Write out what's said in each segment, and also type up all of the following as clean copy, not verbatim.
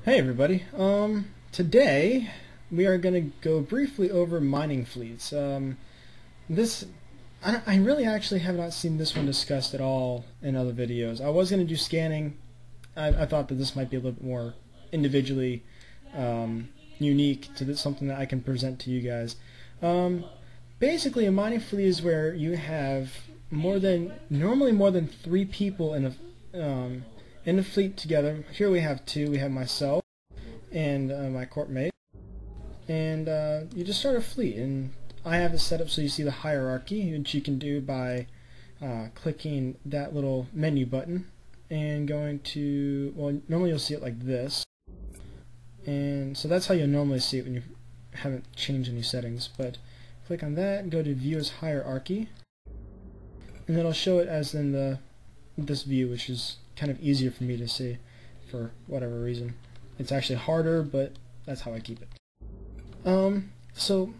Hey everybody. Today we are going to go briefly over mining fleets. This I really actually have not seen this one discussed at all in other videos. I was going to do scanning. I thought that this might be a little bit more individually unique to something that I can present to you guys. Basically, a mining fleet is where you have normally more than 3 people in the fleet together. Here we have 2. We have myself and my corp mate, and you just start a fleet. And I have it set up so you see the hierarchy, which you can do by clicking that little menu button and going to, well, normally you'll see it like this, and so that's how you'll normally see it when you haven't changed any settings. But click on that, go to View as Hierarchy, and it'll show it as in this view, which is kind of easier for me to see for whatever reason. It's actually harder, but that's how I keep it. So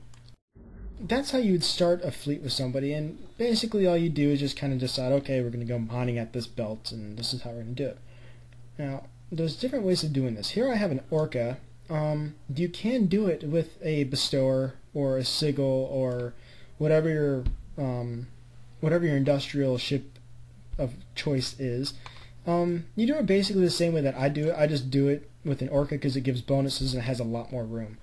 that's how you would start a fleet with somebody, and basically all you do is just kind of decide, okay, we're going to go mining at this belt, and this is how we're going to do it. Now, there's different ways of doing this. Here I have an orca. You can do it with a bestower or a sigil or whatever your industrial ship of choice is. You do it basically the same way that I do it. I just do it with an orca because it gives bonuses and it has a lot more room.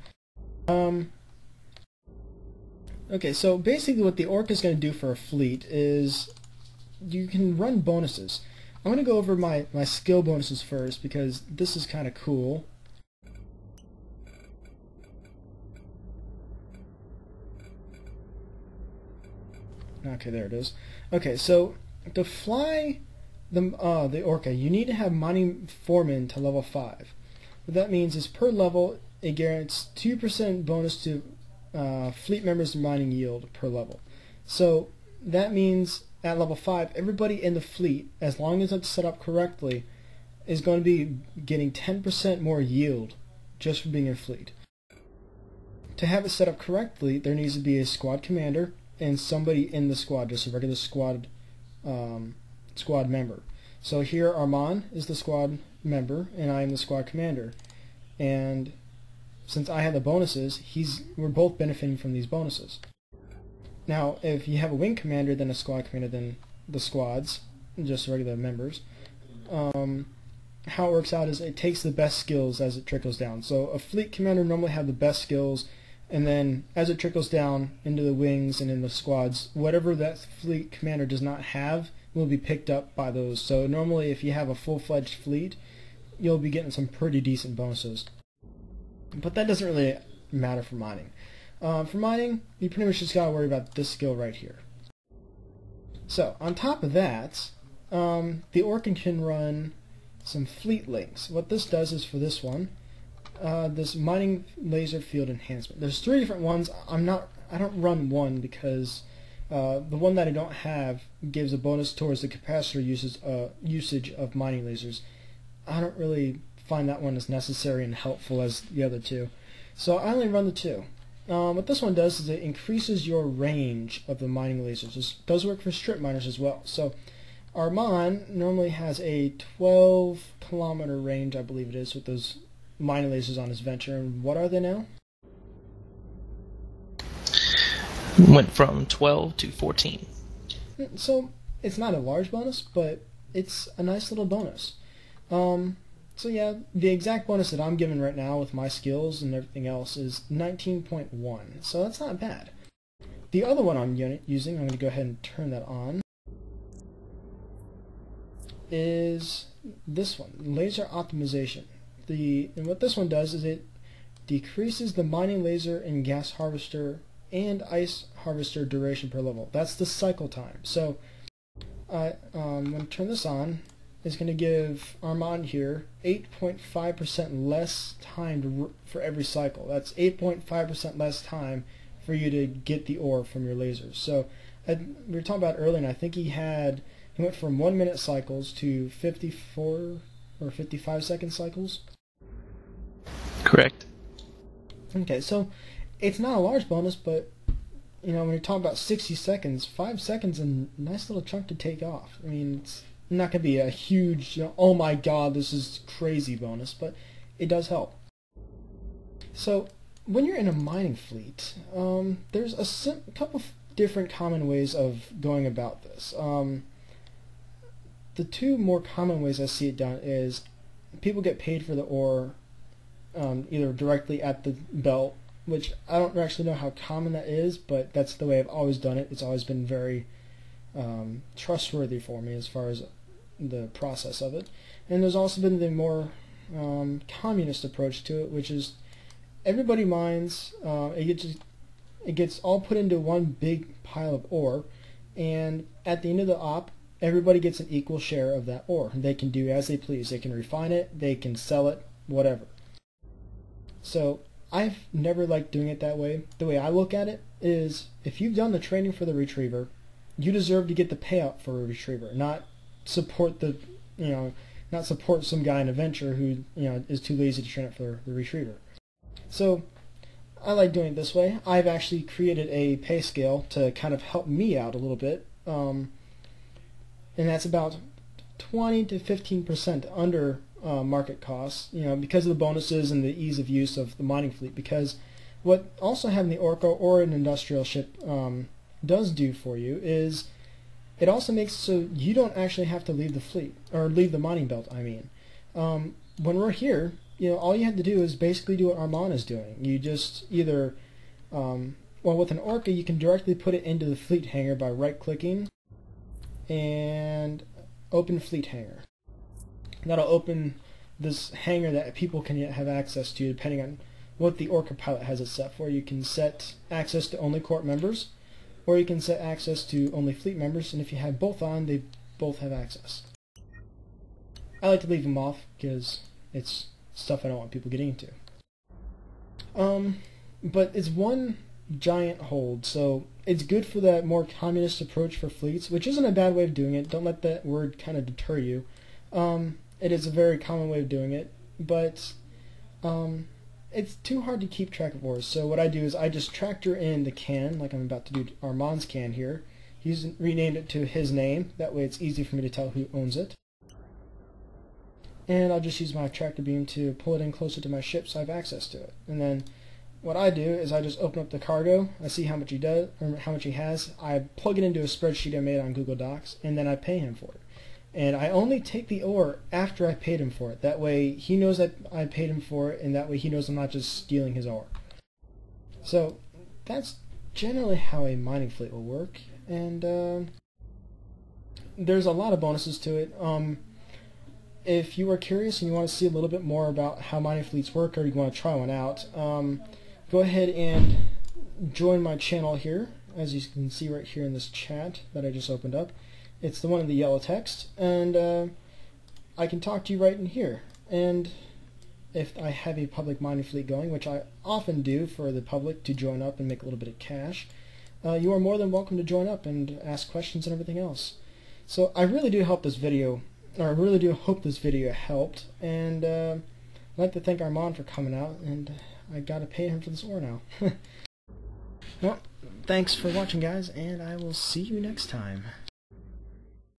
Okay, so basically what the orca is going to do for a fleet is you can run bonuses. I'm going to go over my skill bonuses first because this is kind of cool. Okay, there it is. Okay, so to fly the orca, you need to have mining foreman to level 5. What that means is per level it guarantees 2% bonus to fleet members' mining yield per level. So that means at level 5, everybody in the fleet, as long as it's set up correctly, is going to be getting 10% more yield just for being in fleet. To have it set up correctly, there needs to be a squad commander and somebody in the squad, just a regular squad member. So here Armand is the squad member and I am the squad commander, and since I have the bonuses, we're both benefiting from these bonuses. Now if you have a wing commander, then a squad commander, then the squads, just regular members, how it works out is it takes the best skills as it trickles down. So a fleet commander normally have the best skills, and then as it trickles down into the wings and in the squads, whatever that fleet commander does not have will be picked up by those. So normally if you have a full-fledged fleet, you'll be getting some pretty decent bonuses. But that doesn't really matter for mining. For mining, you pretty much just got to worry about this skill right here. So on top of that, the orca can run some fleet links. What this does is for this one, this mining laser field enhancement. There's 3 different ones. I don't run one because the one that I don't have gives a bonus towards the capacitor usage of mining lasers. I don't really find that one as necessary and helpful as the other 2, so I only run the 2. What this one does is it increases your range of the mining lasers. This does work for strip miners as well. So Armand normally has a 12-kilometer range, I believe it is, with those mining lasers on his venture. And what are they now? Went from 12 to 14. So it's not a large bonus, but it's a nice little bonus. So yeah, the exact bonus that I'm given right now with my skills and everything else is 19.1, so that's not bad. The other one I'm using, I'm going to go ahead and turn that on, is this one, laser optimization. And what this one does is it decreases the mining laser and gas harvester and ice harvester duration per level. That's the cycle time. So I'm going to turn this on. It's going to give Armand here 8.5% less time for every cycle. That's 8.5% less time for you to get the ore from your lasers. So we were talking about earlier, and I think he went from 1-minute cycles to 54 or 55-second cycles. Correct. Okay, so it's not a large bonus, but when you're talking about 60 seconds, 5 seconds is a nice little chunk to take off. I mean, it's not going to be a huge, oh my god, this is crazy bonus, but it does help. So when you're in a mining fleet, there's a couple of different common ways of going about this. The two more common ways I see it done is people get paid for the ore either directly at the belt, which I don't actually know how common that is, but that's the way I've always done it. It's always been very trustworthy for me as far as the process of it. And there's also been the more communist approach to it, which is everybody mines, it gets all put into one big pile of ore, and at the end of the op, everybody gets an equal share of that ore. They can do as they please. They can refine it, they can sell it, whatever. So I've never liked doing it that way. The way I look at it is, if you've done the training for the retriever, you deserve to get the payout for a retriever, not support not support some guy in a venture who is too lazy to train it for the retriever. So I like doing it this way. I've actually created a pay scale to kind of help me out a little bit, and that's about 20 to 15% under market costs, because of the bonuses and the ease of use of the mining fleet. Because what also having the Orca or an industrial ship does do for you is it also makes so you don't actually have to leave the fleet, or leave the mining belt, I mean. When we're here, all you have to do is basically do what Armand is doing. You just either, with an Orca, you can directly put it into the fleet hangar by right-clicking and open fleet hangar. That'll open this hangar that people can have access to depending on what the Orca pilot has it set for. You can set access to only court members, or you can set access to only fleet members, and if you have both on, they both have access. I like to leave them off because it's stuff I don't want people getting into. But it's one giant hold, so it's good for that more communist approach for fleets, which isn't a bad way of doing it. Don't let that word kind of deter you. It is a very common way of doing it, but it's too hard to keep track of ores. So what I do is I just tractor in the can, like I'm about to do Armand's can here. He's renamed it to his name. That way it's easy for me to tell who owns it. And I'll just use my tractor beam to pull it in closer to my ship so I have access to it. And then what I do is I just open up the cargo, I see how much he does, or how much he has, I plug it into a spreadsheet I made on Google Docs, and then I pay him for it. And I only take the ore after I paid him for it. That way he knows that I paid him for it, and that way he knows I'm not just stealing his ore. So that's generally how a mining fleet will work, and there's a lot of bonuses to it. If you are curious and you want to see a little bit more about how mining fleets work, or you want to try one out, go ahead and join my channel here, as you can see right here in this chat that I just opened up. It's the one in the yellow text, and I can talk to you right in here. And if I have a public mining fleet going, which I often do for the public to join up and make a little bit of cash, you are more than welcome to join up and ask questions and everything else. So I really do hope this video helped, and I'd like to thank Armand for coming out, and I gotta pay him for this ore now. Well, thanks for watching, guys, and I will see you next time.